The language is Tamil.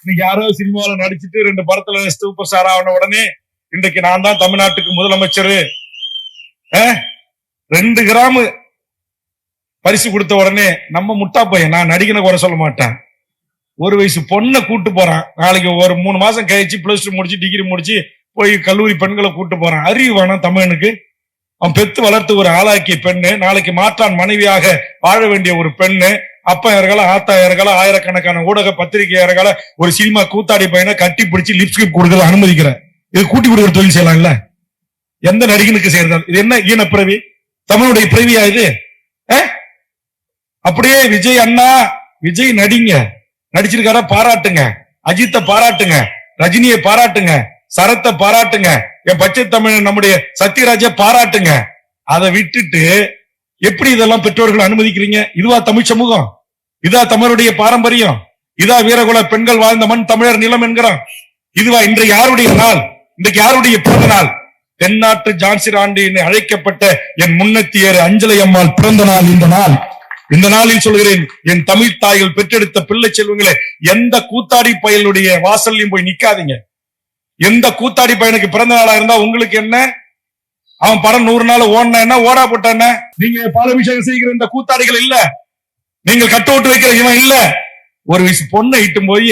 இன்னைக்கு யாரோ சினிமாவில நடிச்சுட்டு 2 படத்துல சூப்பர் ஸ்டார் ஆன உடனே இன்றைக்கு நான் தான் தமிழ்நாட்டுக்கு முதலமைச்சர் 2 கிராம் பரிசு கொடுத்த உடனே நம்ம முட்டா பையன். நான் நடிகனை குறை சொல்ல மாட்டேன். 1 வயசு பொண்ணை கூட்டு போறான். நாளைக்கு ஒரு 3 மாசம் கழிச்சு +2 முடிச்சு டிகிரி முடிச்சு போய் கல்லூரி பெண்களை கூட்டு போறான். அறிவு வேணாம் தமிழனுக்கு? அவன் பெத்து வளர்த்து ஒரு ஆளாக்கிய பெண்ணு, நாளைக்கு மாற்றான் மனைவியாக வாழ வேண்டிய ஒரு பெண்ணு, அப்பா இறகல ஆத்தா இறகல ஆயிரக்கணக்கான ஊடக பத்திரிகை இறகல ஒரு சினிமா கூத்தாடி பையனை கட்டி பிடிச்சி லிப்ஸ்டிக் கொடுக்கறது அனுமதிக்கிற. இது கூட்டி கொடுக்கிற தொழில் செய்யலாம் இல்ல? எந்த நடிகனுக்கு செய்யறது? இது என்ன ஈன பிறவி? தமிழுடைய பிறவியா இது? அப்படியே விஜய் அண்ணா, விஜய் நடிங்க, நடிச்சிருக்கார பாராட்டுங்க, அஜித்தை பாராட்டுங்க, ரஜினியை பாராட்டுங்க, சரத்தை பாராட்டுங்க, என் பச்சை தமிழ் நம்முடைய சத்யராஜ பாராட்டுங்க. அதை விட்டுட்டு எப்படி இதெல்லாம் பெற்றோர்கள் அனுமதிக்கிறீங்க? இதுவா தமிழ் சமூகம்? இதா தமிழுடைய பாரம்பரியம்? இதா வீரகுல பெண்கள் வாழ்ந்த மண் தமிழர் நிலம் என்கிறோம்? இதுவா இன்றைக்கு யாருடைய நாள்? இன்றைக்கு யாருடைய பிறந்த நாள்? தென்னாட்டு ஜான்சி ராண்டி என்று அழைக்கப்பட்ட என் முன்னத்தியர் அஞ்சலை அம்மாள் பிறந்த நாள் இந்த நாள். இந்த நாளில் சொல்கிறேன், என் தமிழ் தாய்கள் பெற்றெடுத்த பிள்ளை செல்வங்களே, எந்த கூத்தாடி பயலுடைய வாசல்லையும் போய் நிக்காதீங்க. எந்த கூத்தாடி பையனுக்கு பிறந்த நாளா இருந்தா உங்களுக்கு என்ன? அவன் படம் 100 நாள் ஓடன என்ன, ஓடா போட்ட என்ன? நீங்க பாலாபிஷேகம் செய்கிற இந்த கூத்தாடிகள் இல்ல, நீங்கள் கட்ட விட்டு வைக்கிற இவன் இல்ல. 1 வயசு பொண்ணை இட்டும் போய்